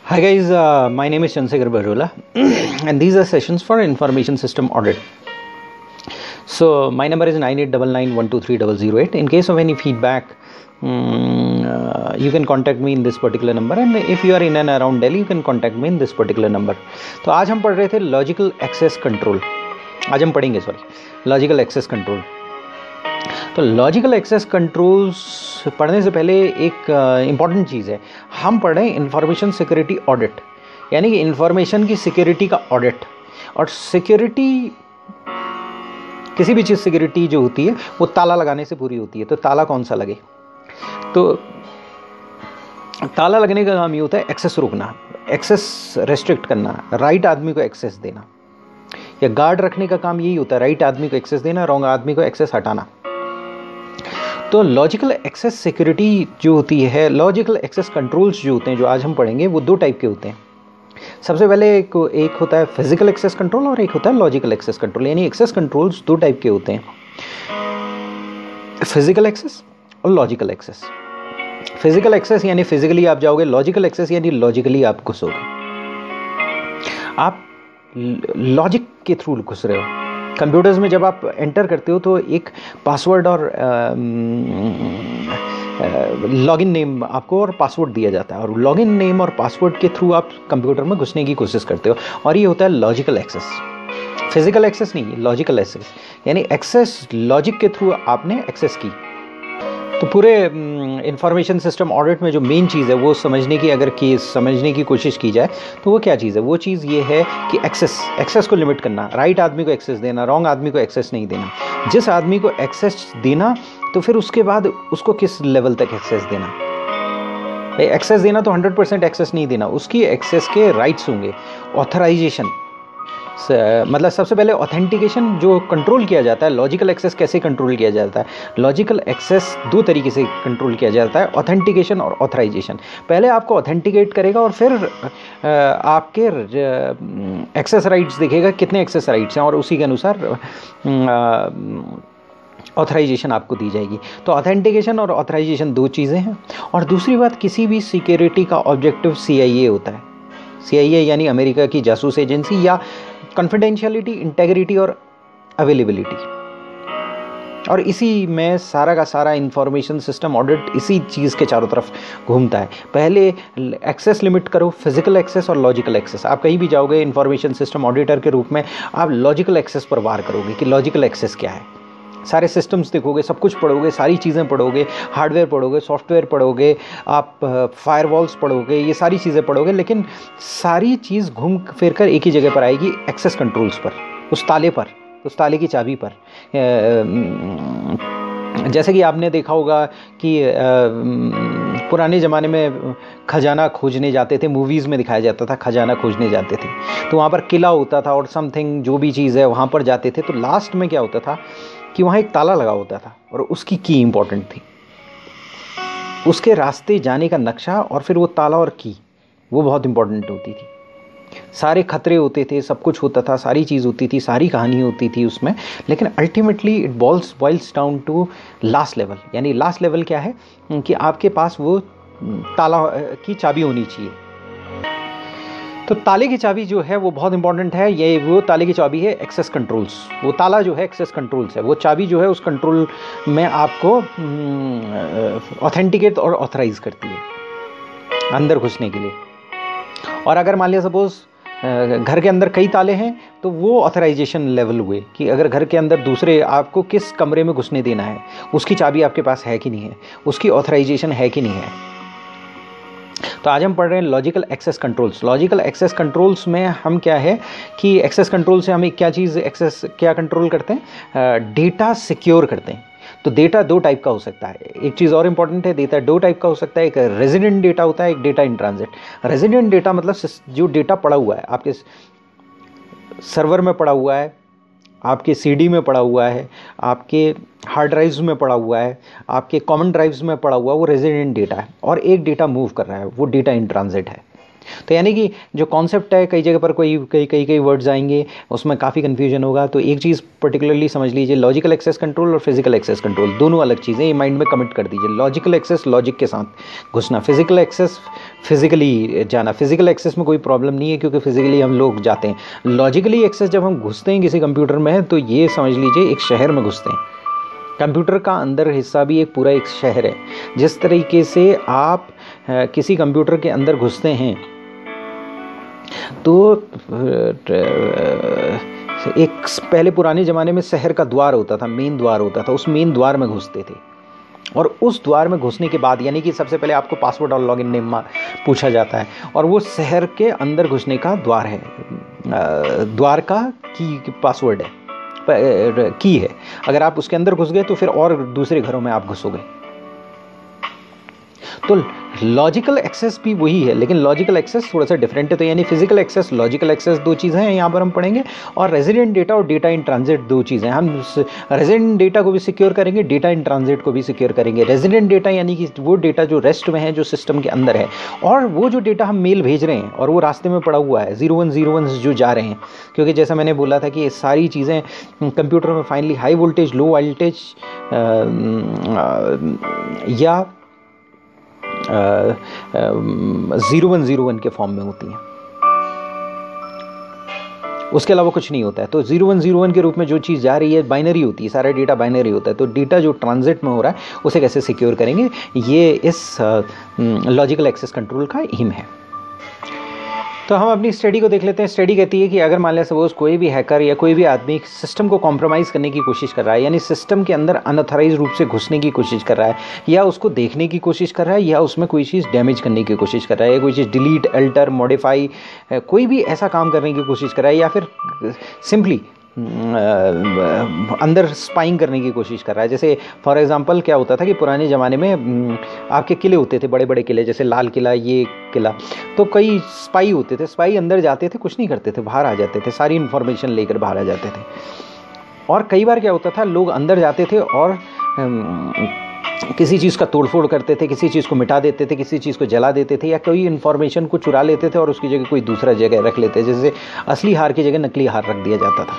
Hi guys, my name is Chandrasekhar Bajola and these are sessions for information system audit. So my number is 9899123008. In case of any feedback, you can contact me in this particular number, and if you are in and around Delhi, you can contact me in this particular number. तो आज हम पढ़ रहे थे logical access control. आज हम पढ़ेंगे logical access control. तो लॉजिकल एक्सेस कंट्रोल्स पढ़ने से पहले एक इम्पॉर्टेंट चीज़ है, हम पढ़ रहे हैं इंफॉर्मेशन सिक्योरिटी ऑडिट, यानी कि इंफॉर्मेशन की सिक्योरिटी का ऑडिट. और सिक्योरिटी, किसी भी चीज़ सिक्योरिटी जो होती है वो ताला लगाने से पूरी होती है. तो ताला कौन सा लगे? तो ताला लगने का काम ये होता है एक्सेस रोकना, एक्सेस रेस्ट्रिक्ट करना, राइट आदमी को एक्सेस देना. या गार्ड रखने का काम यही होता है, राइट आदमी को एक्सेस देना, रॉन्ग आदमी को एक्सेस हटाना. तो लॉजिकल एक्सेस सिक्योरिटी जो होती है, लॉजिकल एक्सेस कंट्रोल्स जो होते हैं, जो आज हम पढ़ेंगे, वो दो टाइप के होते हैं. सबसे पहले एक होता है फिजिकल एक्सेस कंट्रोल और एक होता है लॉजिकल एक्सेस कंट्रोल. यानी एक्सेस कंट्रोल्स दो टाइप के होते हैं, फिजिकल एक्सेस और लॉजिकल एक्सेस. फिजिकल एक्सेस यानी फिजिकली आप जाओगे, लॉजिकल एक्सेस यानी लॉजिकली आप घुसोगे. आप लॉजिक के थ्रू घुस रहे हो. कंप्यूटर्स में जब आप एंटर करते हो तो एक पासवर्ड और लॉगिन नेम आपको और पासवर्ड दिया जाता है, और लॉगिन नेम और पासवर्ड के थ्रू आप कंप्यूटर में घुसने की कोशिश करते हो, और ये होता है लॉजिकल एक्सेस. फिजिकल एक्सेस नहीं, लॉजिकल एक्सेस यानी एक्सेस लॉजिक के थ्रू आपने एक्सेस की. तो पूरे इंफॉर्मेशन सिस्टम ऑडिट में जो मेन चीज़ है वो समझने की कोशिश की जाए तो वो क्या चीज़ है? वो चीज़ ये है कि एक्सेस को लिमिट करना, राइट आदमी को एक्सेस देना, रॉन्ग आदमी को एक्सेस नहीं देना. जिस आदमी को एक्सेस देना तो फिर उसके बाद उसको किस लेवल तक एक्सेस देना. एक्सेस देना तो 100% एक्सेस नहीं देना, उसकी एक्सेस के राइट्स होंगे. ऑथराइजेशन मतलब सबसे पहले ऑथेंटिकेशन जो कंट्रोल किया जाता है. लॉजिकल एक्सेस कैसे कंट्रोल किया जाता है? लॉजिकल एक्सेस दो तरीके से कंट्रोल किया जाता है, ऑथेंटिकेशन और ऑथराइजेशन. पहले आपको ऑथेंटिकेट करेगा और फिर आपके एक्सेस राइट्स देखेगा कितने एक्सेस राइट्स हैं, और उसी के अनुसार ऑथराइजेशन आपको दी जाएगी. तो ऑथेंटिकेशन और ऑथराइजेशन दो चीज़ें हैं. और दूसरी बात, किसी भी सिक्योरिटी का ऑब्जेक्टिव CIA होता है. CIA यानी अमेरिका की जासूस एजेंसी, या कॉन्फिडेंशियलिटी, इंटेग्रिटी और अवेलेबिलिटी. और इसी में सारा का सारा इंफॉर्मेशन सिस्टम ऑडिट इसी चीज़ के चारों तरफ घूमता है. पहले एक्सेस लिमिट करो, फिजिकल एक्सेस और लॉजिकल एक्सेस. आप कहीं भी जाओगे इंफॉर्मेशन सिस्टम ऑडिटर के रूप में, आप लॉजिकल एक्सेस पर वार करोगे कि लॉजिकल एक्सेस क्या है. सारे सिस्टम्स देखोगे, सब कुछ पढ़ोगे, सारी चीज़ें पढ़ोगे, हार्डवेयर पढ़ोगे, सॉफ्टवेयर पढ़ोगे, आप फायरवॉल्स पढ़ोगे, ये सारी चीज़ें पढ़ोगे, लेकिन सारी चीज़ घूम फिर कर एक ही जगह पर आएगी, एक्सेस कंट्रोल्स पर, उस ताले पर, उस ताले की चाबी पर. जैसे कि आपने देखा होगा कि पुराने ज़माने में खजाना खोजने जाते थे, मूवीज़ में दिखाया जाता था खजाना खोजने जाते थे, तो वहाँ पर किला होता था और समथिंग जो भी चीज़ है वहाँ पर जाते थे. तो लास्ट में क्या होता था कि वहाँ एक ताला लगा होता था और उसकी की इम्पॉर्टेंट थी. उसके रास्ते जाने का नक्शा और फिर वो ताला और की, वो बहुत इम्पॉर्टेंट होती थी. सारे खतरे होते थे, सब कुछ होता था, सारी चीज़ होती थी, सारी कहानी होती थी उसमें, लेकिन ultimately it boils down to last level. यानी लास्ट लेवल क्या है कि आपके पास वो ताला की चाबी होनी चाहिए. तो ताले की चाबी जो है वो बहुत इंपॉर्टेंट है. ये वो ताले की चाबी है एक्सेस कंट्रोल्स. वो ताला जो है एक्सेस कंट्रोल्स है, वो चाबी जो है उस कंट्रोल में आपको ऑथेंटिकेट और ऑथराइज करती है अंदर घुसने के लिए. और अगर मान लिया सपोज घर के अंदर कई ताले हैं तो वो ऑथराइजेशन लेवल हुए कि अगर घर के अंदर दूसरे आपको किस कमरे में घुसने देना है, उसकी चाबी आपके पास है कि नहीं है, उसकी ऑथराइजेशन है कि नहीं है. तो आज हम पढ़ रहे हैं logical access controls. Logical access controls में हम क्या है कि एक्सेस कंट्रोल से हम एक क्या कंट्रोल करते हैं? डेटा सिक्योर करते हैं. तो डेटा दो टाइप का हो सकता है. एक चीज़ और इम्पॉर्टेंट है, डेटा दो टाइप का हो सकता है. एक रेजिडेंट डेटा होता है, एक data in transit. Resident data मतलब जो डेटा पड़ा हुआ है, आपके सर्वर में पड़ा हुआ है, आपके CD में पड़ा हुआ है, आपके हार्ड ड्राइव्स में पड़ा हुआ है, आपके कॉमन ड्राइव्स में पड़ा हुआ है, वो रेजिडेंट डेटा है. और एक डेटा मूव कर रहा है, वो डेटा इन ट्रांजिट है. तो यानी कि जो कॉन्सेप्ट है, कई जगह पर कई वर्ड्स आएंगे, उसमें काफ़ी कन्फ्यूजन होगा। तो एक चीज़ पर्टिकुलरली समझ लीजिए, लॉजिकल एक्सेस कंट्रोल और फिजिकल एक्सेस कंट्रोल दोनों अलग चीज़ें, ये माइंड में कमिट कर दीजिए। लॉजिकल एक्सेस लॉजिक के साथ घुसना, फिजिकल एक्सेस फिजिकली जाना। फिजिकल एक्सेस में कोई प्रॉब्लम नहीं है क्योंकि फिजिकली हम लोग जाते हैं। लॉजिकली एक्सेस जब हम घुसते हैं किसी कंप्यूटर में, तो ये समझ लीजिए एक शहर में घुसते हैं। कंप्यूटर का अंदर हिस्सा भी एक पूरा एक शहर है। जिस तरीके से आप किसी कंप्यूटर के अंदर घुसते हैं तो एक पहले पुराने ज़माने में शहर का द्वार होता था, मेन द्वार होता था, उस मेन द्वार में घुसते थे। और उस द्वार में घुसने के बाद यानी कि सबसे पहले आपको पासवर्ड और लॉगिन नेम पूछा जाता है, और वो शहर के अंदर घुसने का द्वार है, द्वार का की पासवर्ड है, की है। अगर आप उसके अंदर घुस गए तो फिर और दूसरे घरों में आप घुसोगे। तो लॉजिकल एक्सेस भी वही है, लेकिन लॉजिकल एक्सेस थोड़ा सा डिफरेंट है। तो यानी फिजिकल एक्सेस, लॉजिकल एक्सेस दो चीज़ें हैं यहाँ पर हम पढ़ेंगे, और रेजिडेंट डेटा और डेटा इन ट्रांजिट दो चीज़ें। हम रेजिडेंट डेटा को भी सिक्योर करेंगे, डेटा इन ट्रांजिट को भी सिक्योर करेंगे। रेजिडेंट डेटा यानी कि वो डेटा जो रेस्ट में है, जो सिस्टम के अंदर है, और वो जो डेटा हम मेल भेज रहे हैं और वो रास्ते में पड़ा हुआ है, 0101 जो जा रहे हैं, क्योंकि जैसा मैंने बोला था कि ये सारी चीज़ें कंप्यूटर में finally high voltage, low voltage या 0101 के फॉर्म में होती हैं, उसके अलावा कुछ नहीं होता है। तो 0101 के रूप में जो चीज़ जा रही है बाइनरी होती है, सारा डेटा बाइनरी होता है। तो डेटा जो ट्रांजिट में हो रहा है उसे कैसे सिक्योर करेंगे, ये इस लॉजिकल एक्सेस कंट्रोल का एम है। तो हम अपनी स्टडी को देख लेते हैं। स्टडी कहती है कि अगर मान लिया सपोज कोई भी हैकर या कोई भी आदमी सिस्टम को कॉम्प्रोमाइज़ करने की कोशिश कर रहा है, यानी सिस्टम के अंदर अनऑथराइज रूप से घुसने की कोशिश कर रहा है, या उसको देखने की कोशिश कर रहा है, या उसमें कोई चीज़ डैमेज करने की कोशिश कर रहा है, या कोई चीज़ डिलीट, अल्टर, मॉडिफाई, कोई भी ऐसा काम करने की कोशिश कर रहा है, या फिर सिंपली अंदर स्पाइंग करने की कोशिश कर रहा है। जैसे फॉर एग्जांपल क्या होता था कि पुराने ज़माने में आपके किले होते थे, बड़े बड़े किले, जैसे लाल किला, ये किला, तो कई स्पाई होते थे। स्पाई अंदर जाते थे, कुछ नहीं करते थे, बाहर आ जाते थे, सारी इन्फॉर्मेशन लेकर बाहर आ जाते थे। और कई बार क्या होता था, लोग अंदर जाते थे और किसी चीज़ का तोड़फोड़ करते थे, किसी चीज़ को मिटा देते थे, किसी चीज़ को जला देते थे, या कोई इन्फॉर्मेशन को चुरा लेते थे और उसकी जगह कोई दूसरा जगह रख लेते, जैसे असली हार की जगह नकली हार रख दिया जाता था।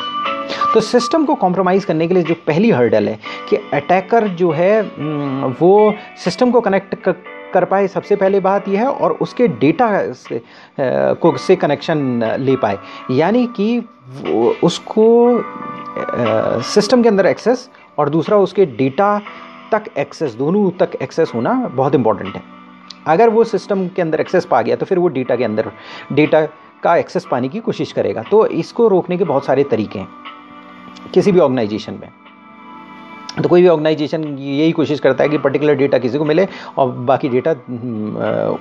तो सिस्टम को कॉम्प्रोमाइज़ करने के लिए जो पहली हर्डल है कि अटैकर जो है वो सिस्टम को कनेक्ट कर पाए, सबसे पहले बात यह है, और उसके डेटा से कनेक्शन ले पाए, यानी कि उसको सिस्टम के अंदर एक्सेस और दूसरा उसके डेटा तक एक्सेस, दोनों तक एक्सेस होना बहुत इंपॉर्टेंट है। अगर वो सिस्टम के अंदर एक्सेस पा गया तो फिर वो डेटा के अंदर डेटा का एक्सेस पाने की कोशिश करेगा। तो इसको रोकने के बहुत सारे तरीके हैं किसी भी ऑर्गेनाइजेशन में। तो कोई भी ऑर्गेनाइजेशन यही कोशिश करता है कि पर्टिकुलर डेटा किसी को मिले और बाकी डेटा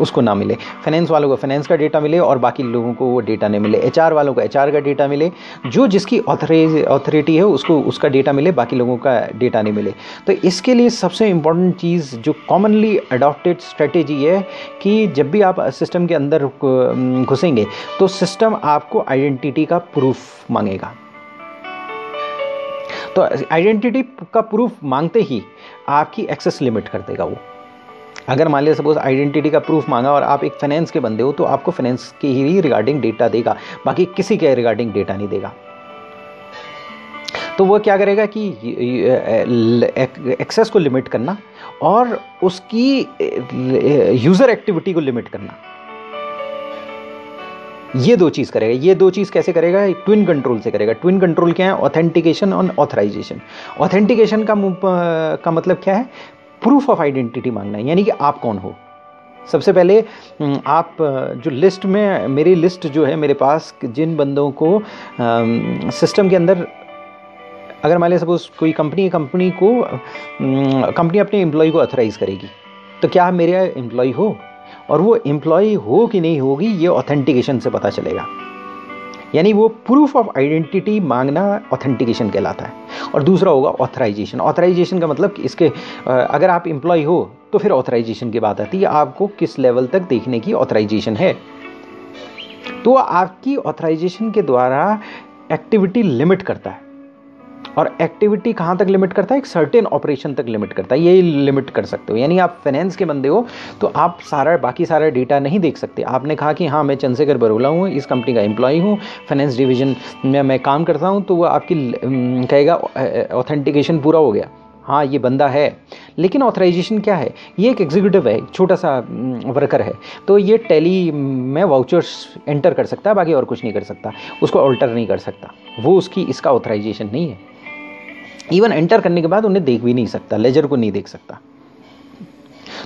उसको ना मिले। फाइनेंस वालों को फाइनेंस का डेटा मिले और बाकी लोगों को वो डेटा नहीं मिले। एचआर वालों को एचआर का डेटा मिले, जो जिसकी अथॉरिटी है उसको उसका डेटा मिले, बाकी लोगों का डेटा नहीं मिले। तो इसके लिए सबसे इम्पॉर्टेंट चीज़ जो कॉमनली अडॉप्टेड स्ट्रेटेजी है कि जब भी आप सिस्टम के अंदर घुसेंगे तो सिस्टम आपको आइडेंटिटी का प्रूफ मांगेगा। तो आइडेंटिटी का प्रूफ मांगते ही आपकी एक्सेस लिमिट कर देगा वो। अगर मान लिया सपोज आइडेंटिटी का प्रूफ मांगा और आप एक फाइनेंस के बंदे हो तो आपको फाइनेंस के ही रिगार्डिंग डेटा देगा, बाकी किसी के रिगार्डिंग डेटा नहीं देगा। तो वो क्या करेगा कि एक्सेस को लिमिट करना और उसकी यूज़र एक्टिविटी को लिमिट करना, ये दो चीज़ करेगा। ये दो चीज़ कैसे करेगा? ट्विन कंट्रोल से करेगा। ट्विन कंट्रोल क्या है? ऑथेंटिकेशन और ऑथराइजेशन। ऑथेंटिकेशन का मतलब क्या है? प्रूफ ऑफ आइडेंटिटी मांगना है, यानी कि आप कौन हो। सबसे पहले आप जो लिस्ट में, मेरी लिस्ट जो है मेरे पास, जिन बंदों को सिस्टम के अंदर, अगर मान लिया सपोज कोई कंपनी अपने एम्प्लॉय को ऑथराइज़ करेगी, तो क्या आप मेरे एम्प्लॉय हो? और वो एम्प्लॉय हो कि नहीं होगी ये ऑथेंटिकेशन से पता चलेगा। यानी वो प्रूफ ऑफ आइडेंटिटी मांगना ऑथेंटिकेशन कहलाता है। और दूसरा होगा ऑथराइजेशन। ऑथराइजेशन का मतलब कि इसके अगर आप एम्प्लॉय हो तो फिर ऑथराइजेशन की बात आती है, आपको किस लेवल तक देखने की ऑथराइजेशन है। तो आपकी ऑथराइजेशन के द्वारा एक्टिविटी लिमिट करता है। और एक्टिविटी कहाँ तक लिमिट करता है, एक सर्टेन ऑपरेशन तक लिमिट करता है, यही लिमिट कर सकते हो। यानी आप फाइनेंस के बंदे हो तो आप बाकी सारा डेटा नहीं देख सकते। आपने कहा कि हाँ मैं चंद्रशेखर बरोला हूँ, इस कंपनी का एम्प्लॉय हूँ, फाइनेंस डिवीजन में मैं काम करता हूँ, तो वो आपकी कहेगा ऑथेंटिकेशन पूरा हो गया, हाँ ये बंदा है। लेकिन ऑथराइजेशन क्या है, ये एक एग्जीक्यूटिव है, छोटा सा वर्कर है, तो ये टैली में वाउचर्स एंटर कर सकता है, बाकी और कुछ नहीं कर सकता, उसको ऑल्टर नहीं कर सकता, वो उसकी इसका ऑथराइजेशन नहीं है। इवन एंटर करने के बाद उन्हें देख भी नहीं सकता, लेजर को नहीं देख सकता।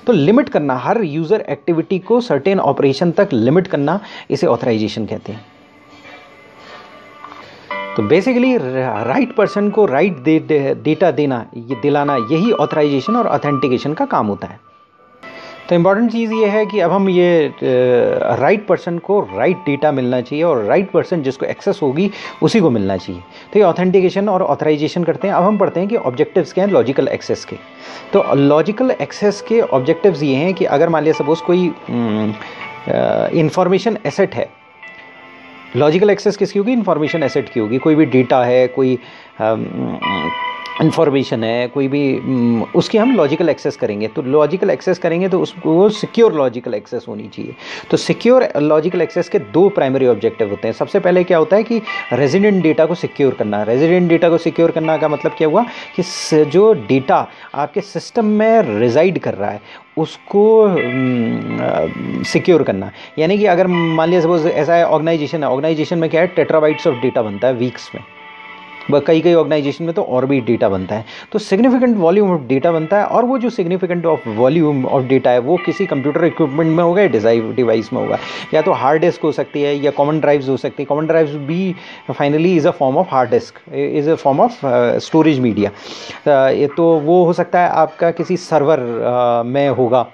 तो लिमिट करना, हर यूजर एक्टिविटी को सर्टेन ऑपरेशन तक लिमिट करना, इसे ऑथराइजेशन कहते हैं। तो बेसिकली राइट पर्सन को राइट डेटा देना, ये दिलाना, यही ऑथराइजेशन और ऑथेंटिकेशन का काम होता है। तो इम्पॉर्टेंट चीज़ ये है कि अब हम ये राइट पर्सन को राइट डेटा मिलना चाहिए और राइट पर्सन जिसको एक्सेस होगी उसी को मिलना चाहिए। तो ये ऑथेंटिकेशन और ऑथराइजेशन करते हैं। अब हम पढ़ते हैं कि ऑब्जेक्टिव्स क्या हैं लॉजिकल एक्सेस के। तो लॉजिकल एक्सेस के ऑब्जेक्टिव्स ये हैं कि अगर मान लिया सपोज कोई इंफॉर्मेशन एसेट है, लॉजिकल एक्सेस किसकी होगी, इंफॉर्मेशन एसेट की होगी। कोई भी डेटा है, कोई इंफॉर्मेशन है, कोई भी उसकी हम लॉजिकल एक्सेस करेंगे। तो लॉजिकल एक्सेस करेंगे तो उसको सिक्योर लॉजिकल एक्सेस होनी चाहिए। तो सिक्योर लॉजिकल एक्सेस के दो प्राइमरी ऑब्जेक्टिव होते हैं। सबसे पहले क्या होता है कि रेजिडेंट डेटा को सिक्योर करना। रेजिडेंट डेटा को सिक्योर करना का मतलब क्या हुआ कि जो डेटा आपके सिस्टम में रिजाइड कर रहा है उसको सिक्योर करना। यानी कि अगर मान लिया सपोज ऐसा है, ऑर्गेनाइजेशन में क्या है, टेट्राबाइट्स ऑफ डेटा बनता है वीक्स में, कई ऑर्गेनाइजेशन में तो और भी डेटा बनता है। तो सिग्निफिकेंट वॉल्यूम ऑफ डेटा बनता है, और वो जो सिग्निफिकेंट वॉल्यूम ऑफ डेटा है वो किसी कंप्यूटर इक्विपमेंट में होगा या डिवाइस में होगा, या तो हार्ड डिस्क हो सकती है या कॉमन ड्राइव्स हो सकती है। कॉमन ड्राइव्स भी finally is a form of hard disk, is a form of storage media. तो वो हो सकता है आपका किसी सर्वर में होगा,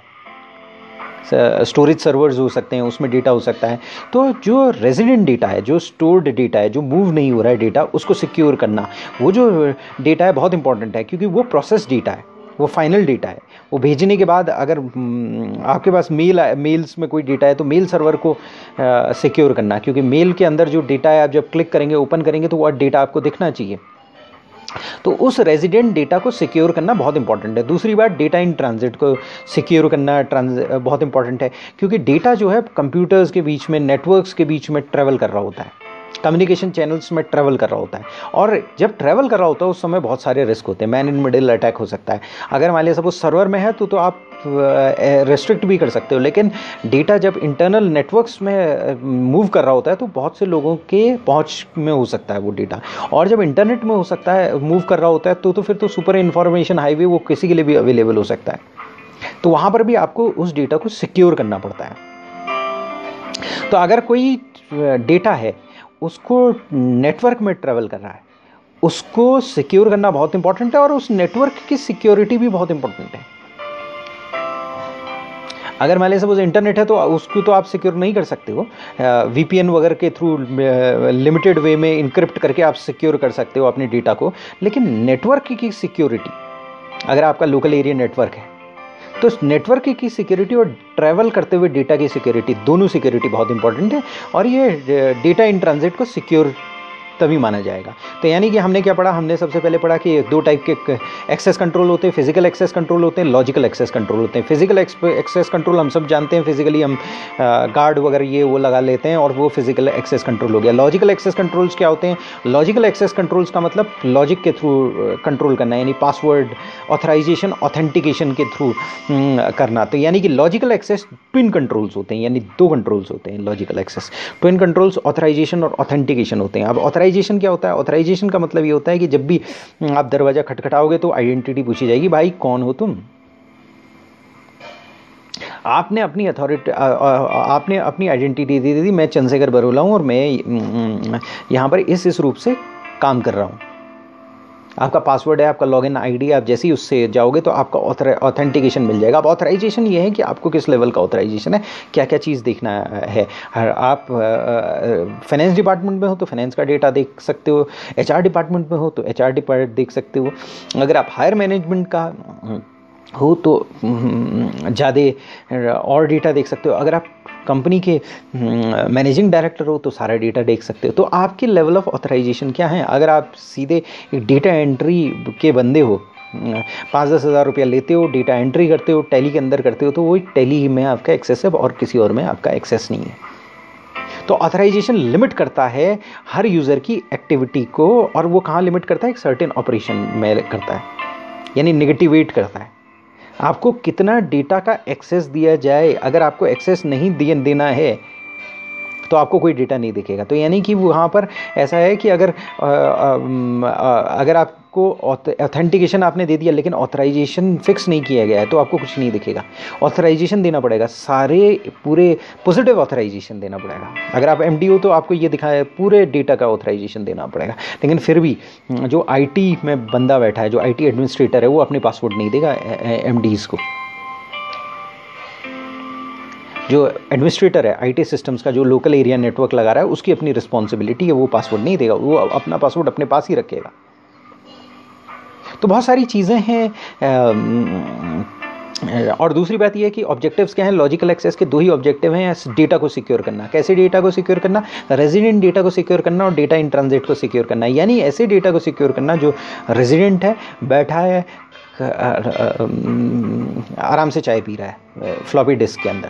स्टोरेज सर्वर्स हो सकते हैं, उसमें डेटा हो सकता है। तो जो रेजिडेंट डेटा है, जो स्टोर्ड डेटा है, जो मूव नहीं हो रहा है डेटा, उसको सिक्योर करना, वो जो डेटा है बहुत इंपॉर्टेंट है, क्योंकि वो प्रोसेस डेटा है, वो फाइनल डेटा है। वो भेजने के बाद अगर आपके पास मेल्स में कोई डेटा है तो मेल सर्वर को सिक्योर करना, क्योंकि मेल के अंदर जो डेटा है आप जब क्लिक करेंगे, ओपन करेंगे, तो वो डेटा आपको दिखना चाहिए। तो उस रेजिडेंट डेटा को सिक्योर करना बहुत इंपॉर्टेंट है। दूसरी बात, डेटा इन ट्रांजिट को सिक्योर करना बहुत इंपॉर्टेंट है, क्योंकि डेटा जो है कंप्यूटर्स के बीच में, नेटवर्क्स के बीच में ट्रैवल कर रहा होता है, कम्युनिकेशन चैनल्स में ट्रैवल कर रहा होता है। और जब ट्रैवल कर रहा होता है उस समय बहुत सारे रिस्क होते हैं। मैन इन मिडिल अटैक हो सकता है। अगर मान लिया सपोज सर्वर में है तो आप रेस्ट्रिक्ट भी कर सकते हो, लेकिन डेटा जब इंटरनल नेटवर्क्स में मूव कर रहा होता है तो बहुत से लोगों के पहुंच में हो सकता है वो डेटा। और जब इंटरनेट में हो सकता है, मूव कर रहा होता है, तो फिर तो सुपर इंफॉर्मेशन हाईवे वो किसी के लिए भी अवेलेबल हो सकता है। तो वहाँ पर भी आपको उस डेटा को सिक्योर करना पड़ता है। तो अगर कोई डेटा है उसको नेटवर्क में ट्रैवल कर रहा है, उसको सिक्योर करना बहुत इंपॉर्टेंट है, और उस नेटवर्क की सिक्योरिटी भी बहुत इंपॉर्टेंट है। अगर मान लीजिए सपोज इंटरनेट है तो उसको तो आप सिक्योर नहीं कर सकते हो, VPN वगैरह के थ्रू लिमिटेड वे में इनक्रिप्ट करके आप सिक्योर कर सकते हो अपने डेटा को। लेकिन नेटवर्क की सिक्योरिटी, अगर आपका लोकल एरिया नेटवर्क है तो नेटवर्क की सिक्योरिटी और ट्रैवल करते हुए डेटा की सिक्योरिटी, दोनों सिक्योरिटी बहुत इंपॉर्टेंट है। और ये डेटा इन ट्रांजिट को सिक्योर तभी माना जाएगा। तो यानी कि हमने क्या पढ़ा, हमने सबसे पहले पढ़ा कि दो टाइप के एक्सेस कंट्रोल होते हैं, फिजिकल एक्सेस कंट्रोल होते हैं, लॉजिकल एक्सेस कंट्रोल होते हैं। फिजिकल एक्सेस कंट्रोल हम सब जानते हैं, फिजिकली हम गार्ड वगैरह ये वो लगा लेते हैं और वो फिजिकल एक्सेस कंट्रोल हो गया। लॉजिकल एक्सेस कंट्रोल्स क्या होते हैं, लॉजिकल एक्सेस कंट्रोल्स का मतलब लॉजिक के थ्रू कंट्रोल करना, यानी पासवर्ड, ऑथराइजेशन, ऑथेंटिकेशन के थ्रू करना। तो यानी कि लॉजिकल एक्सेस ट्विन कंट्रोल्स होते हैं, यानी दो कंट्रोल्स होते हैं logical access. Twin controls authorisation और ऑथेंटिकेशन होते हैं। अब ऑथराइजेशन क्या होता है, ऑथराइजेशन का मतलब ये होता है कि जब भी आप दरवाजा खटखटाओगे तो आइडेंटिटी पूछी जाएगी, भाई कौन हो तुम। आपने अपनी अथॉरिटी, आपने अपनी आइडेंटिटी दे दी, मैं चंद्रशेखर बरोला हूं और मैं यहां पर इस रूप से काम कर रहा हूं। आपका पासवर्ड है, आपका लॉगिन आईडी, आप जैसे ही उससे जाओगे तो आपका ऑथेंटिकेशन मिल जाएगा। अब ऑथराइजेशन ये है कि आपको किस लेवल का ऑथराइजेशन है, क्या क्या चीज़ देखना है। आप फाइनेंस डिपार्टमेंट में हो तो फाइनेंस का डेटा देख सकते हो, HR डिपार्टमेंट में हो तो HR डिपार्टमेंट देख सकते हो, अगर आप हायर मैनेजमेंट का हो तो ज़्यादा और डेटा देख सकते हो, अगर आप कंपनी के मैनेजिंग डायरेक्टर हो तो सारा डेटा देख सकते हो। तो आपके लेवल ऑफ ऑथराइजेशन क्या है? अगर आप सीधे एक डेटा एंट्री के बंदे हो, 5-10 हज़ार रुपया लेते हो, डेटा एंट्री करते हो, टैली के अंदर करते हो, तो वही टैली में आपका एक्सेस है और किसी और में आपका एक्सेस नहीं है। तो ऑथराइजेशन लिमिट करता है हर यूज़र की एक्टिविटी को, और वो कहाँ लिमिट करता है? एक सर्टेन ऑपरेशन में करता है, यानी नेगेटिवेट करता है। आपको कितना डेटा का एक्सेस दिया जाए, अगर आपको एक्सेस नहीं देना है तो आपको कोई डेटा नहीं दिखेगा। तो यानी कि वहाँ पर ऐसा है कि अगर आपको ऑथेंटिकेशन आपने दे दिया लेकिन ऑथराइजेशन फिक्स नहीं किया गया है तो आपको कुछ नहीं दिखेगा। ऑथराइजेशन देना पड़ेगा, सारे पूरे पॉजिटिव ऑथराइजेशन देना पड़ेगा। अगर आप एमडी हो तो आपको ये दिखाया पूरे डेटा का ऑथराइजेशन देना पड़ेगा। लेकिन फिर भी जो आईटी में बंदा बैठा है, जो आईटी एडमिनिस्ट्रेटर है, वो अपने पासवर्ड नहीं देगा एमडीज़ को। जो एडमिनिस्ट्रेटर है आईटी सिस्टम्स का, जो लोकल एरिया नेटवर्क लगा रहा है, उसकी अपनी रिस्पॉन्सिबिलिटी है, वो पासवर्ड नहीं देगा, वो अपना पासवर्ड अपने पास ही रखेगा। तो बहुत सारी चीज़ें हैं। और दूसरी बात यह है कि ऑब्जेक्टिव्स क्या हैं? लॉजिकल एक्सेस के 2 ही ऑब्जेक्टिव हैं, डेटा को सिक्योर करना। कैसे डेटा को सिक्योर करना? रेजिडेंट डेटा को सिक्योर करना और डेटा इन ट्रांजिट को सिक्योर करना। यानी ऐसे डेटा को सिक्योर करना जो रेजिडेंट है, बैठा है, आराम से चाय पी रहा है फ्लॉपी डिस्क के अंदर,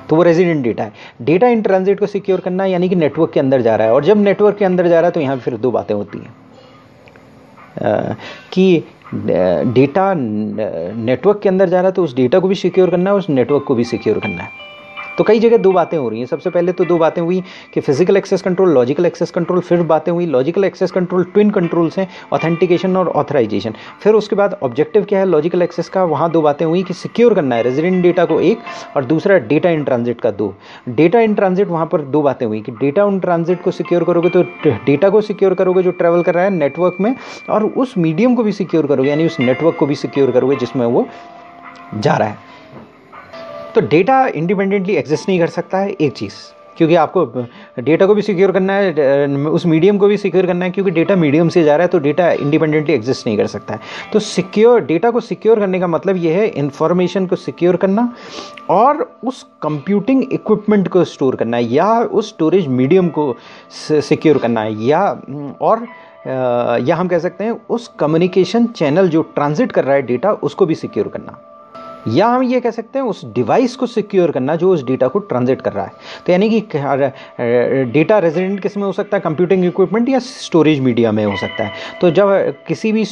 तो वो रेजिडेंट डेटा है। डेटा इन ट्रांजिट को सिक्योर करना यानी कि नेटवर्क के अंदर जा रहा है, और जब नेटवर्क के अंदर जा रहा है तो यहाँ फिर 2 बातें होती हैं कि डेटा नेटवर्क के अंदर जा रहा है तो उस डेटा को भी सिक्योर करना है, उस नेटवर्क को भी सिक्योर करना है। तो कई जगह 2 बातें हो रही हैं। सबसे पहले तो 2 बातें हुई कि physical access control, logical access control. फिर बातें हुई logical access control, twin controls हैं, ऑथेंटिकेशन और ऑथराइजेशन। फिर उसके बाद ऑब्जेक्टिव क्या है लॉजिकल एक्सेस का? वहाँ 2 बातें हुई कि सिक्योर करना है रेजिडेंट डेटा को 1, और दूसरा डेटा इन ट्रांजिट का 2। डेटा इन ट्रांजिट वहाँ पर 2 बातें हुई कि डेटा इन ट्रांजिट को सिक्योर करोगे तो डेटा को सिक्योर करोगे जो ट्रैवल कर रहा है नेटवर्क में, और उस मीडियम को भी सिक्योर करोगे, यानी उस नेटवर्क को भी सिक्योर करोगे जिसमें वो जा रहा है। तो डेटा इंडिपेंडेंटली एग्जिस्ट नहीं कर सकता है, एक चीज़, क्योंकि आपको डेटा को भी सिक्योर करना है, उस मीडियम को भी सिक्योर करना है, क्योंकि डेटा मीडियम से जा रहा है तो डेटा इंडिपेंडेंटली एग्जिस्ट नहीं कर सकता है। तो सिक्योर डेटा को सिक्योर करने का मतलब ये है इंफॉर्मेशन को सिक्योर करना और उस कंप्यूटिंग इक्विपमेंट को स्टोर करना है, या उस स्टोरेज मीडियम को सिक्योर करना है, या हम कह सकते हैं उस कम्युनिकेशन चैनल जो ट्रांजिट कर रहा है डेटा उसको भी सिक्योर करना, या हम ये कह सकते हैं उस डिवाइस को सिक्योर करना जो उस डेटा को ट्रांजिट कर रहा है। तो यानी कि डेटा रेजिडेंट किस में हो सकता है? कंप्यूटिंग इक्विपमेंट या स्टोरेज मीडिया में हो सकता है। तो जब किसी भी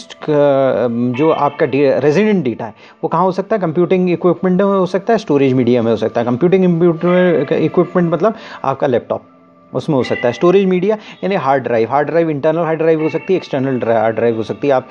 जो आपका रेजिडेंट डेटा है वो कहाँ हो सकता है? कंप्यूटिंग इक्विपमेंट में हो सकता है, स्टोरेज मीडिया में हो सकता है। कंप्यूटिंग इक्विपमेंट मतलब आपका लैपटॉप, उसमें हो सकता है। स्टोरेज मीडिया यानी hard drive internal hard drive हो सकती है, एक्सटर्नल हार्ड ड्राइव हो सकती है। आप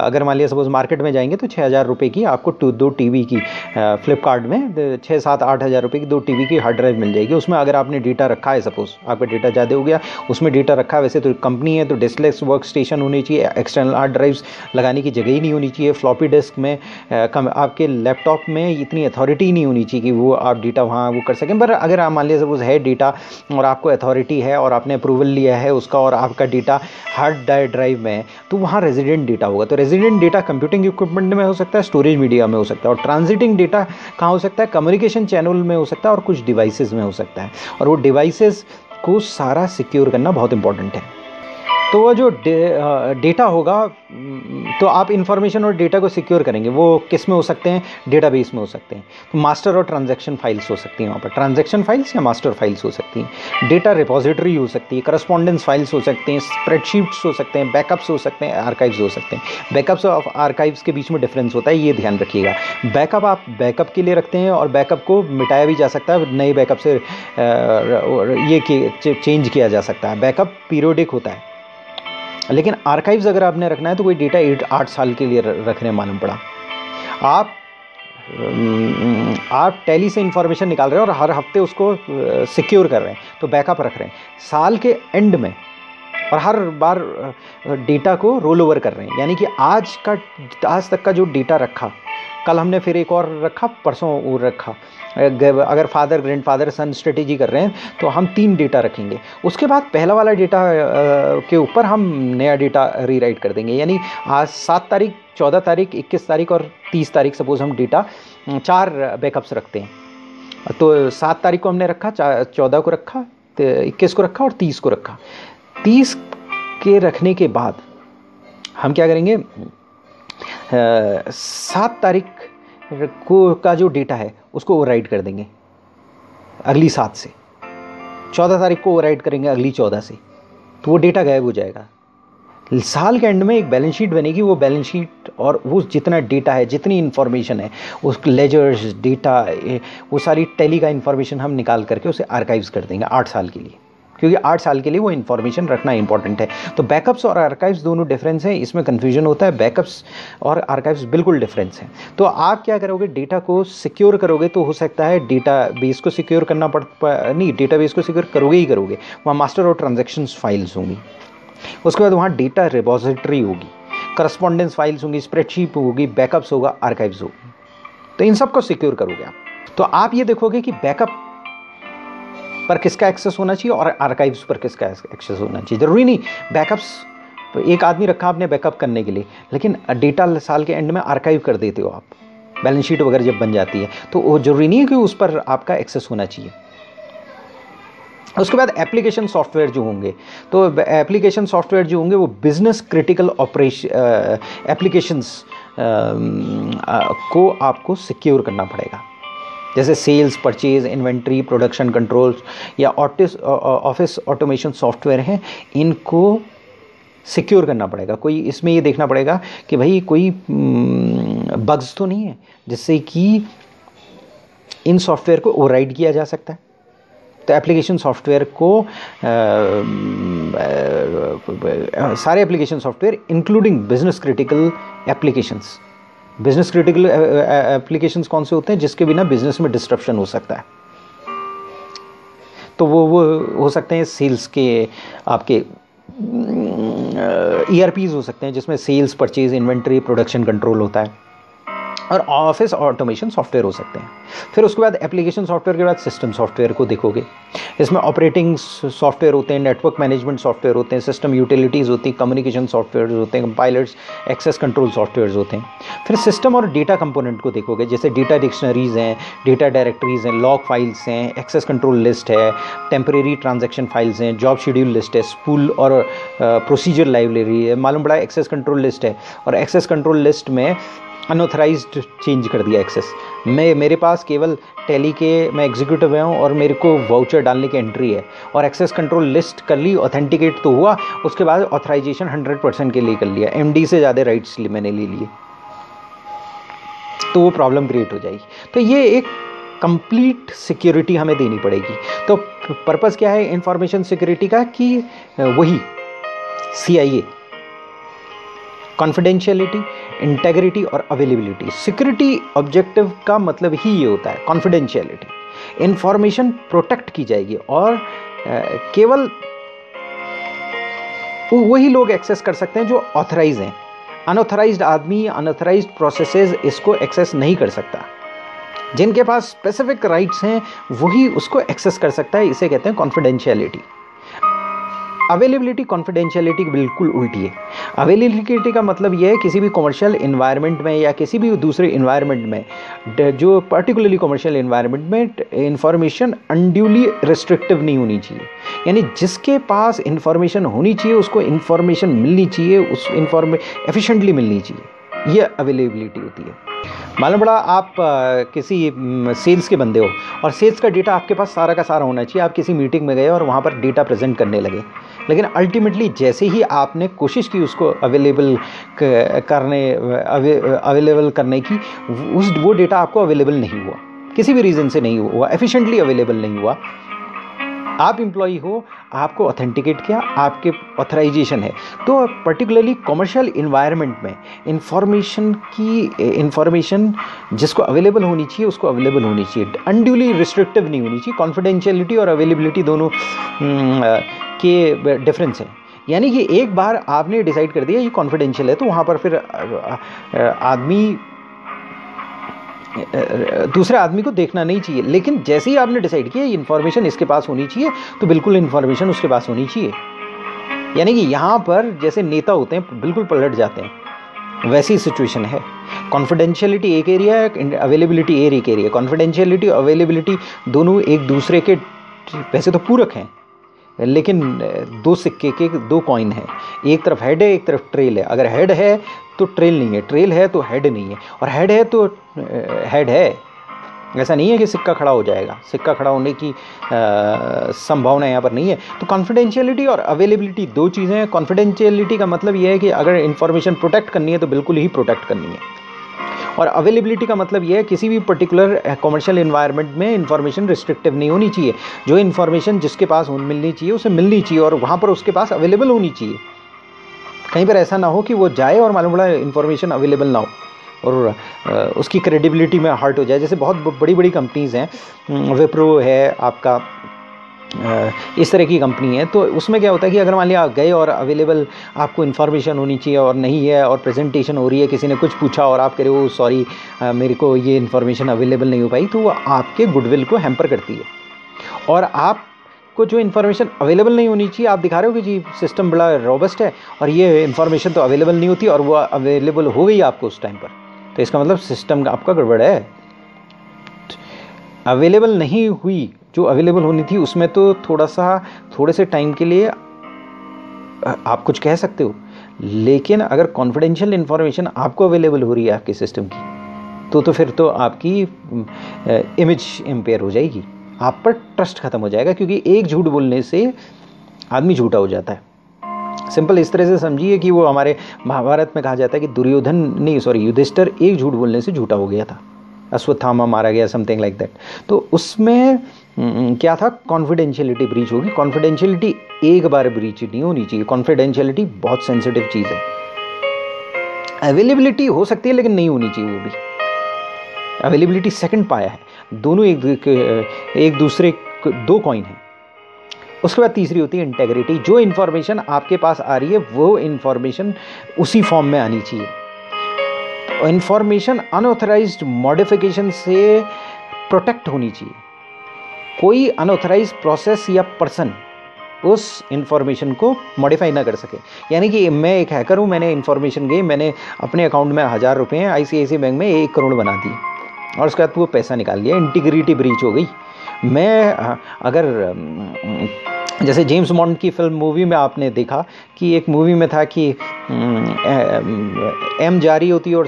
अगर मान लिया सपोज मार्केट में जाएंगे तो 6,000 रुपये की आपको 2 टीवी की फ्लिपकार्ट में 6-7-8 हज़ार रुपये की 2 टीवी की हार्ड ड्राइव मिल जाएगी। उसमें अगर आपने डेटा रखा है, सपोज आपका डेटा ज़्यादा हो गया, उसमें डेटा रखा है, वैसे तो कंपनी है तो डेस्कलेस वर्क स्टेशन होनी चाहिए, एक्सटर्नल हार्ड ड्राइव्स लगाने की जगह ही नहीं होनी चाहिए। फ्लॉपी डिस्क में आपके लैपटॉप में इतनी अथॉरिटी नहीं होनी चाहिए कि वो आप डेटा वहाँ वो कर सकें। पर अगर आप मान लिया सपोज है डेटा और आपको अथॉरिटी है और आपने अप्रूवल लिया है उसका और आपका डेटा हार्ड ड्राइव में है, तो वहाँ रेजिडेंट डेटा होगा। तो रेजिडेंट डेटा कंप्यूटिंग इक्विपमेंट में हो सकता है, स्टोरेज मीडिया में हो सकता है, और ट्रांजिटिंग डेटा कहाँ हो सकता है? कम्युनिकेशन चैनल में हो सकता है और कुछ डिवाइसेस में हो सकता है। और वो डिवाइसेस को सारा सिक्योर करना बहुत इंपॉर्टेंट है। तो वो जो डेटा होगा, तो आप इंफॉर्मेशन और डेटा को सिक्योर करेंगे, वो किस में हो सकते हैं? डेटाबेस में हो सकते हैं। तो मास्टर और ट्रांजैक्शन फाइल्स हो सकती हैं वहाँ पर, ट्रांजैक्शन फाइल्स या मास्टर फाइल्स हो सकती हैं। डेटा रिपोजिटरी हो सकती है, करस्पॉन्डेंस फाइल्स हो सकते हैं, स्प्रेडशीट्स हो सकते हैं, बैकअप्स हो सकते हैं, आर्काइव्स हो सकते हैं। बैकअप्स और आर्काइव्स के बीच में डिफरेंस होता है, ये ध्यान रखिएगा। बैकअप आप बैकअप के लिए रखते हैं और बैकअप को मिटाया भी जा सकता है, नए बैकअप से ये चेंज किया जा सकता है। बैकअप पीरियोडिक होता है, लेकिन आर्काइव्स अगर आपने रखना है तो कोई डेटा 8 साल के लिए रखने मालूम पड़ा। आप टैली से इंफॉर्मेशन निकाल रहे हैं और हर हफ्ते उसको सिक्योर कर रहे हैं, तो बैकअप रख रहे हैं। साल के एंड में और हर बार डेटा को रोल ओवर कर रहे हैं, यानी कि आज तक का जो डेटा रखा, कल हमने फिर एक और रखा, परसों और रखा। अगर फादर ग्रैंडफादर सन स्ट्रेटेजी कर रहे हैं तो हम 3 डेटा रखेंगे, उसके बाद पहला वाला डेटा के ऊपर हम नया डेटा रीराइट कर देंगे। यानी आज 7 तारीख, 14 तारीख, 21 तारीख और 30 तारीख सपोज हम डेटा 4 बैकअप्स रखते हैं। तो 7 तारीख को हमने रखा, 14 को रखा, 21 को रखा और 30 को रखा। 30 के रखने के बाद हम क्या करेंगे, 7 तारीख को का जो डेटा है उसको ओवरराइड कर देंगे अगली 7 से, 14 तारीख को ओवरराइड करेंगे अगली 14 से, तो वो डेटा गायब हो जाएगा। साल के एंड में एक बैलेंस शीट बनेगी, वो बैलेंस शीट और वो जितना डेटा है, जितनी इन्फॉर्मेशन है, उस लेजर्स डेटा, वो सारी टैली का इन्फॉर्मेशन हम निकाल करके उसे आर्काइव्स कर देंगे 8 साल के लिए, क्योंकि 8 साल के लिए वो इन्फॉर्मेशन रखना इंपॉर्टेंट है। तो बैकअप्स और आर्काइव्स दोनों डिफरेंस हैं, इसमें कन्फ्यूजन होता है। बैकअप्स और आर्काइव्स बिल्कुल डिफरेंस हैं। तो आप क्या करोगे, डेटा को सिक्योर करोगे तो हो सकता है डेटा बेस को सिक्योर करना नहीं, डेटा बेस को सिक्योर करोगे ही करोगे, वहाँ मास्टर और ट्रांजेक्शन्स फाइल्स होंगी, उसके बाद वहाँ डेटा रिपोजिटरी होगी, करस्पॉन्डेंस फाइल्स होंगी, स्प्रेडशीट होगी, बैकअप्स होगा, आर्काइव्स होगी। तो इन सबको सिक्योर करोगे आप। तो आप ये देखोगे कि बैकअप पर किसका एक्सेस होना चाहिए और आर्काइव्स पर किसका एक्सेस होना चाहिए। जरूरी नहीं बैकअप्स एक आदमी रखा आपने बैकअप करने के लिए, लेकिन डेटा साल के एंड में आर्काइव कर देते हो आप, बैलेंस शीट वगैरह जब बन जाती है, तो वो जरूरी नहीं है कि उस पर आपका एक्सेस होना चाहिए। उसके बाद एप्लीकेशन सॉफ्टवेयर जो होंगे, तो एप्लीकेशन सॉफ्टवेयर जो होंगे वो बिजनेस क्रिटिकल ऑपरेशन एप्लीकेशंस को आपको सिक्योर करना पड़ेगा, जैसे sales, purchase, inventory, production controls या ऑफिस ऑटोमेशन सॉफ्टवेयर हैं, इनको सिक्योर करना पड़ेगा। कोई इसमें ये देखना पड़ेगा कि भाई कोई बग्स तो नहीं है जिससे कि इन सॉफ्टवेयर को ओवरराइड किया जा सकता है। तो एप्लीकेशन सॉफ्टवेयर को सारे application software including business critical applications, business critical applications कौन से होते हैं जिसके बिना बिजनेस में डिस्ट्रप्शन हो सकता है, तो वो हो सकते हैं सेल्स के, आपके ERPs हो सकते हैं जिसमें sales, purchase, inventory, production control होता है, और ऑफिस ऑटोमेशन सॉफ्टवेयर हो सकते हैं। फिर उसके बाद एप्लीकेशन सॉफ्टवेयर के बाद सिस्टम सॉफ्टवेयर को देखोगे, इसमें ऑपरेटिंग सॉफ्टवेयर होते हैं, नेटवर्क मैनेजमेंट सॉफ्टवेयर होते हैं, सिस्टम यूटिलिटीज़ होती हैं, कम्युनिकेशन सॉफ्टवेयर होते हैं, कंपाइलर्स, एक्सेस कंट्रोल सॉफ्टवेयर होते हैं। फिर सिस्टम और डेटा कंपोनेंट को देखोगे, जैसे डेटा डिक्शनरीज हैं, डेटा डायरेक्टरीज हैं, लॉग फाइल्स हैं, एक्सेस कंट्रोल लिस्ट है, टेम्परेरी ट्रांजेक्शन फाइल्स हैं, जॉब शेड्यूल लिस्ट है, स्पूल और प्रोसीजर लाइब्रेरी है। मालूम पड़ा एक्सेस कंट्रोल लिस्ट है, और एक्सेस कंट्रोल लिस्ट में अनऑथराइज्ड चेंज कर दिया एक्सेस। मेरे पास केवल टैली के, मैं एग्जीक्यूटिव हूँ और मेरे को वाउचर डालने की एंट्री है, और एक्सेस कंट्रोल लिस्ट कर ली, ऑथेंटिकेट तो हुआ, उसके बाद ऑथराइजेशन 100% के लिए कर लिया, MD से ज़्यादा राइट्स मैंने ले लिए, तो वो प्रॉब्लम क्रिएट हो जाएगी। तो ये एक कंप्लीट सिक्योरिटी हमें देनी पड़ेगी। तो पर्पज़ क्या है इंफॉर्मेशन सिक्योरिटी का, कि वही CIA, कॉन्फिडेंशियलिटी, इंटेग्रिटी और अवेलेबिलिटी। सिक्योरिटी ऑब्जेक्टिव का मतलब ही ये होता है, कॉन्फिडेंशियलिटी, इंफॉर्मेशन प्रोटेक्ट की जाएगी और केवल वही लोग एक्सेस कर सकते हैं जो ऑथराइज हैं। अनऑथराइज्ड आदमी, अनऑथराइज्ड प्रोसेसेस इसको एक्सेस नहीं कर सकता। जिनके पास स्पेसिफिक राइट्स हैं वही उसको एक्सेस कर सकता है, इसे कहते हैं कॉन्फिडेंशियलिटी। अवेलेबिलिटी कॉन्फिडेंशियलिटी बिल्कुल उल्टी है। अवेलेबिलिटी का मतलब यह है किसी भी कमर्शियल इन्वायरमेंट में या किसी भी दूसरे इन्वायरमेंट में, जो पर्टिकुलरली कमर्शियल इन्वायरमेंट में इंफॉर्मेशन अनड्यूली रिस्ट्रिक्टिव नहीं होनी चाहिए। यानी जिसके पास इंफॉर्मेशन होनी चाहिए उसको इंफॉर्मेशन मिलनी चाहिए, उस एफिशिएंटली मिलनी चाहिए, ये अवेलेबिलिटी होती है। मालूम पड़ा आप किसी सेल्स के बंदे हो और सेल्स का डेटा आपके पास सारा का सारा होना चाहिए। आप किसी मीटिंग में गए और वहाँ पर डेटा प्रेजेंट करने लगे, लेकिन अल्टीमेटली जैसे ही आपने कोशिश की उसको अवेलेबल करने की, वो डेटा आपको अवेलेबल नहीं हुआ, किसी भी रीज़न से नहीं हुआ, एफिशिएंटली अवेलेबल नहीं हुआ। आप एम्प्लॉई हो, आपको ऑथेंटिकेट किया, आपके ऑथराइजेशन है। तो पर्टिकुलरली कमर्शियल इन्वायरमेंट में इंफॉर्मेशन जिसको अवेलेबल होनी चाहिए उसको अवेलेबल होनी चाहिए, अनड्यूली रिस्ट्रिक्टिव नहीं होनी चाहिए। कॉन्फिडेंशियलिटी और अवेलेबिलिटी दोनों के डिफरेंस है। यानी कि एक बार आपने डिसाइड कर दिया ये कॉन्फिडेंशियल है, तो वहाँ पर फिर आदमी दूसरे आदमी को देखना नहीं चाहिए। लेकिन जैसे ही आपने डिसाइड किया इन्फॉर्मेशन इसके पास होनी चाहिए, तो बिल्कुल इन्फॉर्मेशन उसके पास होनी चाहिए। यानी कि यहाँ पर जैसे नेता होते हैं बिल्कुल पलट जाते हैं, वैसी सिचुएशन है। कॉन्फिडेंशियलिटी एक एरिया है, अवेलेबिलिटी एक एरिया है। कॉन्फिडेंशियलिटी और अवेलेबिलिटी दोनों एक दूसरे के वैसे तो पूरक हैं, लेकिन दो सिक्के के दो कॉइन हैं, एक तरफ हेड है एक तरफ ट्रेल है। अगर हेड है तो ट्रेल नहीं है, ट्रेल है तो हेड नहीं है, और हेड है तो हेड है। ऐसा नहीं है कि सिक्का खड़ा हो जाएगा, सिक्का खड़ा होने की संभावना यहाँ पर नहीं है। तो कॉन्फिडेंशियलिटी और अवेलेबिलिटी दो चीज़ें हैं। कॉन्फिडेंशियलिटी का मतलब ये है कि अगर इन्फॉर्मेशन प्रोटेक्ट करनी है तो बिल्कुल ही प्रोटेक्ट करनी है, और अवेलेबिलिटी का मतलब ये है किसी भी पर्टिकुलर कमर्शियल इन्वायरमेंट में इन्फॉर्मेशन रिस्ट्रिक्टिव नहीं होनी चाहिए। जो इन्फॉर्मेशन जिसके पास मिलनी चाहिए उसे मिलनी चाहिए, और वहाँ पर उसके पास अवेलेबल होनी चाहिए। कहीं पर ऐसा ना हो कि वो जाए और मालूम पड़ा इन्फॉर्मेशन अवेलेबल ना हो और उसकी क्रेडिबिलिटी में हर्ट हो जाए। जैसे बहुत बड़ी बड़ी कंपनीज़ हैं, विप्रो है आपका, इस तरह की कंपनी है, तो उसमें क्या होता है कि अगर मान लिया आप गए और अवेलेबल आपको इन्फॉर्मेशन होनी चाहिए और नहीं है, और प्रेजेंटेशन हो रही है, किसी ने कुछ पूछा और आप कह रहे हो सॉरी मेरे को ये इन्फॉर्मेशन अवेलेबल नहीं हो पाई, तो वो आपके गुडविल को हैम्पर करती है। और आपको जो इन्फॉर्मेशन अवेलेबल नहीं होनी चाहिए आप दिखा रहे हो कि जी सिस्टम बड़ा रोबस्ट है और ये इन्फॉर्मेशन तो अवेलेबल नहीं होती, और वो अवेलेबल हो गई आपको उस टाइम पर, तो इसका मतलब सिस्टम आपका गड़बड़ है। अवेलेबल नहीं हुई, जो अवेलेबल होनी थी उसमें तो थोड़े से टाइम के लिए आप कुछ कह सकते हो, लेकिन अगर कॉन्फिडेंशियल इन्फॉर्मेशन आपको अवेलेबल हो रही है आपके सिस्टम की, तो फिर तो आपकी इमेज इम्पेयर हो जाएगी, आप पर ट्रस्ट खत्म हो जाएगा, क्योंकि एक झूठ बोलने से आदमी झूठा हो जाता है। सिंपल इस तरह से समझिए कि वो हमारे महाभारत में कहा जाता है कि युधिष्ठिर एक झूठ बोलने से झूठा हो गया था, अश्वत्थामा मारा गया, समथिंग लाइक दैट। तो उसमें क्या था, कॉन्फिडेंशियलिटी ब्रीच होगी। कॉन्फिडेंशियलिटी एक बार ब्रीच नहीं होनी चाहिए, कॉन्फिडेंशियलिटी बहुत सेंसिटिव चीज़ है। अवेलेबिलिटी हो सकती है लेकिन नहीं होनी चाहिए वो भी। अवेलेबिलिटी सेकंड पाया है, दोनों एक दूसरे दो कॉइन हैं। उसके बाद तीसरी होती है इंटेग्रिटी। जो इन्फॉर्मेशन आपके पास आ रही है वो इन्फॉर्मेशन उसी फॉर्म में आनी चाहिए। इन्फॉर्मेशन अनऑथराइज्ड मॉडिफिकेशन से प्रोटेक्ट होनी चाहिए। कोई अनऑथराइज प्रोसेस या पर्सन उस इन्फॉर्मेशन को मॉडिफाई ना कर सके। यानी कि मैं एक हैकर हूँ, मैंने इन्फॉर्मेशन गई, मैंने अपने अकाउंट में 1000 रुपये हैं, ICICI बैंक में 1 करोड़ बना दी, और उसके बाद वो पैसा निकाल लिया, इंटीग्रिटी ब्रीच हो गई। मैं अगर जैसे जेम्स बॉन्ड की फिल्म मूवी में आपने देखा कि एक मूवी में था कि M जा रही होती है और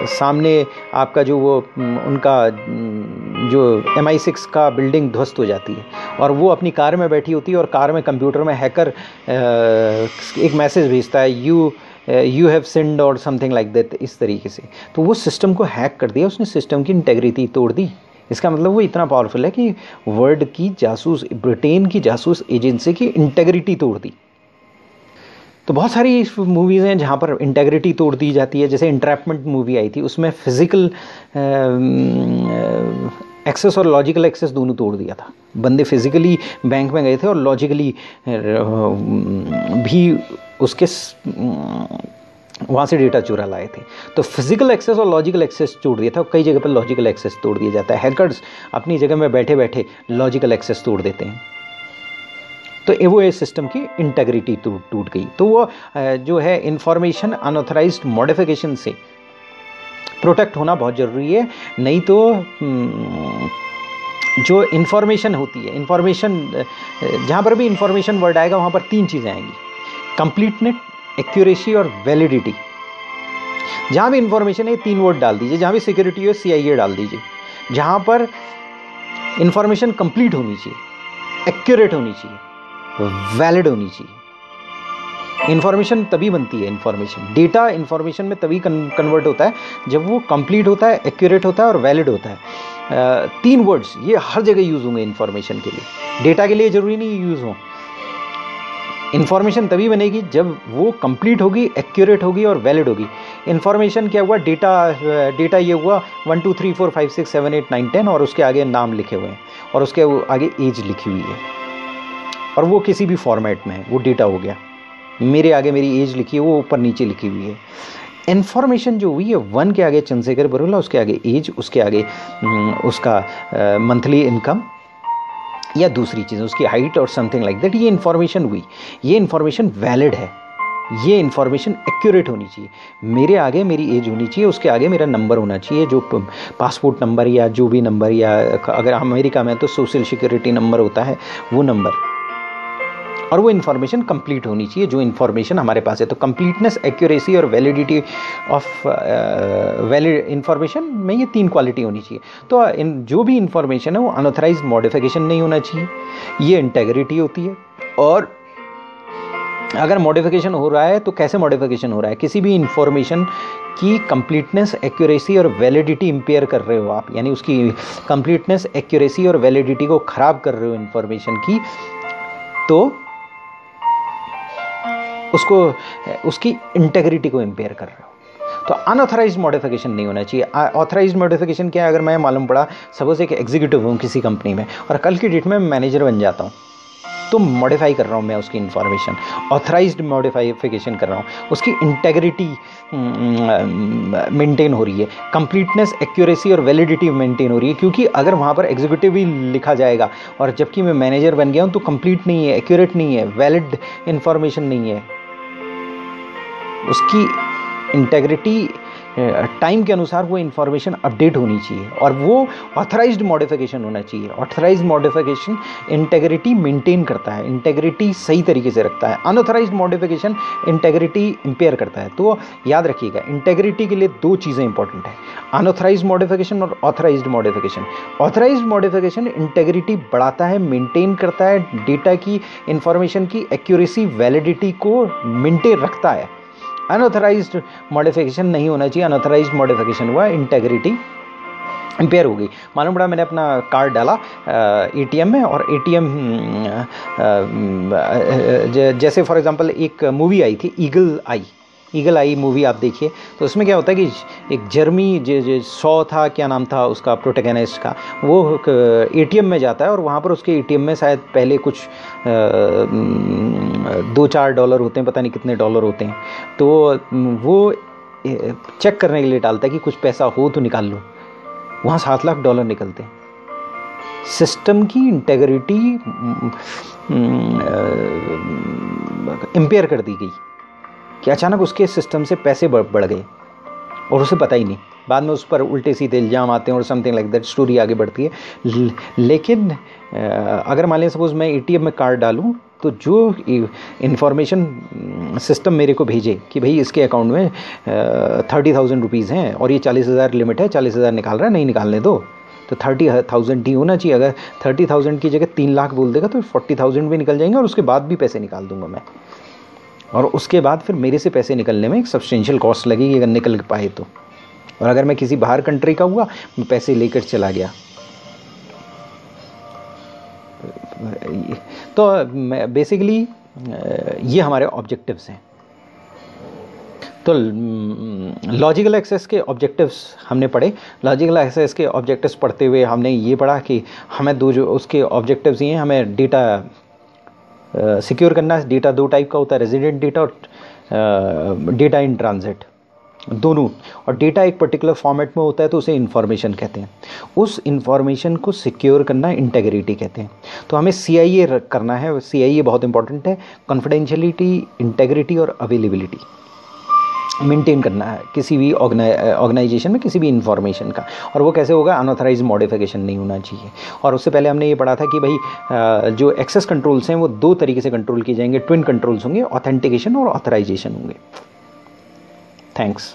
सामने आपका जो वो उनका जो MI6 का बिल्डिंग ध्वस्त हो जाती है, और वो अपनी कार में बैठी होती है, और कार में कंप्यूटर में हैकर एक मैसेज भेजता है, यू हैव सिंड और समथिंग लाइक दैट, इस तरीके से। तो वो सिस्टम को हैक कर दिया उसने, सिस्टम की इंटेग्रिटी तोड़ दी। इसका मतलब वो इतना पावरफुल है कि वर्ल्ड की जासूस, ब्रिटेन की जासूस एजेंसी की इंटेग्रिटी तोड़ दी। तो बहुत सारी मूवीज़ हैं जहाँ पर इंटेग्रिटी तोड़ दी जाती है। जैसे इंट्रैपमेंट मूवी आई थी, उसमें फिजिकल एक्सेस और लॉजिकल एक्सेस दोनों तोड़ दिया था। बंदे फिजिकली बैंक में गए थे और लॉजिकली भी उसके वहाँ से डेटा चुरा लाए थे। तो फिजिकल एक्सेस और लॉजिकल एक्सेस तोड़ दिया था। कई जगह पर लॉजिकल एक्सेस तोड़ दिया जाता है। हैकर्स अपनी जगह में बैठे बैठे लॉजिकल एक्सेस तोड़ देते हैं। तो वो सिस्टम की इंटेग्रिटी टूट गई। तो वो जो है इंफॉर्मेशन अनऑथराइज्ड मॉडिफिकेशन से प्रोटेक्ट होना बहुत ज़रूरी है। नहीं तो जो इन्फॉर्मेशन होती है, इन्फॉर्मेशन जहाँ पर भी इन्फॉर्मेशन वर्ड आएगा वहाँ पर 3 चीज़ें आएंगी, कंप्लीटनेस, एक्यूरेसी और वैलिडिटी। जहाँ भी इन्फॉर्मेशन है 3 वर्ड डाल दीजिए। जहाँ भी सिक्योरिटी है CIA डाल दीजिए। जहाँ पर इन्फॉर्मेशन कंप्लीट होनी चाहिए, एक्यूरेट होनी चाहिए, वैलिड होनी चाहिए। इन्फॉर्मेशन तभी बनती है, इन्फॉर्मेशन डेटा इन्फॉर्मेशन में तभी कन्वर्ट होता है जब वो कंप्लीट होता है, एक्यूरेट होता है और वैलिड होता है। 3 वर्ड्स ये हर जगह यूज़ होंगे इन्फॉर्मेशन के लिए। डेटा के लिए ज़रूरी नहीं यूज़ हो। इन्फॉर्मेशन तभी बनेगी जब वो कंप्लीट होगी, एक्यूरेट होगी और वैलिड होगी। इन्फॉर्मेशन क्या हुआ, डेटा ये हुआ 1 2 3 4 5 6 7 8 9 10 और उसके आगे नाम लिखे हुए हैं और उसके आगे एज लिखी हुई है और वो किसी भी फॉर्मेट में है, वो डेटा हो गया। मेरे आगे मेरी एज लिखी है, वो ऊपर नीचे लिखी हुई है। इन्फॉर्मेशन जो हुई है 1 के आगे चंद्रशेखर बरोला, उसके आगे एज, उसके आगे उसका मंथली इनकम या दूसरी चीज़ उसकी हाइट और समथिंग लाइक दैट। ये इन्फॉर्मेशन हुई, ये इन्फॉर्मेशन वैलिड है। ये इन्फॉर्मेशन एक्यूरेट होनी चाहिए। मेरे आगे मेरी एज होनी चाहिए, उसके आगे मेरा नंबर होना चाहिए, जो पासपोर्ट नंबर या जो भी नंबर, या अगर अमेरिका में तो सोशल सिक्योरिटी नंबर होता है वो नंबर, और वो इन्फॉर्मेशन कंप्लीट होनी चाहिए जो इन्फॉर्मेशन हमारे पास है। तो कंप्लीटनेस, एक्यूरेसी और वैलिडिटी ऑफ वैलिड इन्फॉर्मेशन में ये 3 क्वालिटी होनी चाहिए। तो जो भी इन्फॉर्मेशन है वो अनऑथराइज्ड मॉडिफिकेशन नहीं होना चाहिए, ये इंटेग्रिटी होती है। और अगर मॉडिफिकेशन हो रहा है तो कैसे मॉडिफिकेशन हो रहा है, किसी भी इंफॉर्मेशन की कंप्लीटनेस, एक्यूरेसी और वैलिडिटी इंपेयर कर रहे हो आप, यानी उसकी कंप्लीटनेस, एक्यूरेसी और वैलिडिटी को ख़राब कर रहे हो इन्फॉर्मेशन की, तो उसकी इंटेग्रिटी को इंपेयर कर रहे हो। तो अनऑथराइज्ड मॉडिफिकेशन नहीं होना चाहिए। ऑथराइज्ड मॉडिफिकेशन क्या है, अगर मैं मालूम पड़ा सपोज एक एग्जीक्यूटिव हूँ किसी कंपनी में और कल की डेट में मैनेजर बन जाता हूँ, तो मॉडिफाई कर रहा हूँ मैं उसकी इन्फॉर्मेशन, ऑथराइज्ड मॉडिफिकेशन कर रहा हूँ, उसकी इंटेग्रिटी मेंटेन हो रही है, कंप्लीटनेस, एक्यूरेसी और वैलिडिटी मेंटेन हो रही है। क्योंकि अगर वहाँ पर एग्जीक्यूटिव ही लिखा जाएगा और जबकि मैं मैनेजर बन गया हूँ तो कंप्लीट नहीं है, एक्यूरेट नहीं है, वैलिड इन्फॉर्मेशन नहीं है, उसकी इंटेग्रिटी टाइम के अनुसार वो इन्फॉर्मेशन अपडेट होनी चाहिए, और वो ऑथराइज्ड मॉडिफिकेशन होना चाहिए। ऑथराइज्ड मॉडिफिकेशन इंटेग्रिटी मेंटेन करता है, इंटेग्रिटी सही तरीके से रखता है। अनऑथराइज्ड मॉडिफिकेशन इंटेग्रिटी इंपेयर करता है। तो याद रखिएगा, इंटेग्रिटी के लिए 2 चीज़ें इंपॉर्टेंट है, अनऑथराइज्ड मॉडिफिकेशन और authorised modification. Authorised modification integrity बढ़ाता है, मेंटेन करता है, डेटा की, इंफॉर्मेशन की एक्यूरेसी, वैलिडिटी को मेंटेन रखता है। अनऑथराइज्ड मॉडिफिकेशन नहीं होना चाहिए। अनऑथराइज्ड मॉडिफिकेशन हुआ, इंटेग्रिटी इंपेयर हो गई। मालूम पड़ा मैंने अपना कार्ड डाला एटीएम में, और एटीएम जैसे फॉर एग्जांपल एक मूवी आई थी ईगल आई मूवी, आप देखिए तो उसमें क्या होता है कि एक जर्मी शॉ था, क्या नाम था उसका प्रोटैगनिस्ट का, वो एटीएम में जाता है और वहाँ पर उसके एटीएम में शायद पहले कुछ $2-4 होते हैं, पता नहीं कितने डॉलर होते हैं, तो वो चेक करने के लिए डालता है कि कुछ पैसा हो तो निकाल लूँ। वहाँ $7 लाख निकलते हैं। सिस्टम की इंटेग्रिटी इम्पेयर कर दी गई कि अचानक उसके सिस्टम से पैसे बढ़ गए और उसे पता ही नहीं। बाद में उस पर उल्टे सीधे इल्ज़ाम आते हैं और समथिंग लाइक दैट, स्टोरी आगे बढ़ती है। लेकिन अगर मान लें सपोज मैं एटीएम में कार्ड डालूं, तो जो इन्फॉर्मेशन सिस्टम मेरे को भेजे कि भाई इसके अकाउंट में 30,000 रुपीज़ हैं और ये 40,000 लिमिट है, 40,000 निकाल रहा है, नहीं निकालने दो, तो 30,000 ही होना चाहिए। अगर 30,000 की जगह 3 लाख बोल देगा तो 40,000 भी निकल जाएंगे और उसके बाद भी पैसे निकाल दूंगा मैं, और उसके बाद फिर मेरे से पैसे निकलने में एक सब्सटेंशियल कॉस्ट लगेगी अगर निकल पाए तो। और अगर मैं किसी बाहर कंट्री का हुआ, मैं पैसे लेकर चला गया, तो बेसिकली ये हमारे ऑब्जेक्टिव्स हैं। तो लॉजिकल एक्सेस के ऑब्जेक्टिव्स हमने पढ़े। लॉजिकल एक्सेस के ऑब्जेक्टिव्स पढ़ते हुए हमने ये पढ़ा कि हमें जो उसके ऑब्जेक्टिव्स ये हैं, हमें डेटा सिक्योर करना है। डेटा 2 टाइप का होता है, रेजिडेंट डेटा और डेटा इन ट्रांजिट, दोनों। और डेटा एक पर्टिकुलर फॉर्मेट में होता है तो उसे इन्फॉर्मेशन कहते हैं। उस इन्फॉर्मेशन को सिक्योर करना इंटेग्रिटी कहते हैं। तो हमें CIA करना है। CIA बहुत इंपॉर्टेंट है। कॉन्फिडेंशियलिटी, इंटेग्रिटी और अवेलेबिलिटी मेंटेन करना है किसी भी ऑर्गेनाइजेशन में किसी भी इंफॉर्मेशन का। और वो कैसे होगा, अनऑथराइज मॉडिफिकेशन नहीं होना चाहिए। और उससे पहले हमने ये पढ़ा था कि भाई जो एक्सेस कंट्रोल्स हैं वो 2 तरीके से कंट्रोल किए जाएंगे। ट्विन कंट्रोल्स होंगे, ऑथेंटिकेशन और ऑथराइजेशन होंगे। थैंक्स।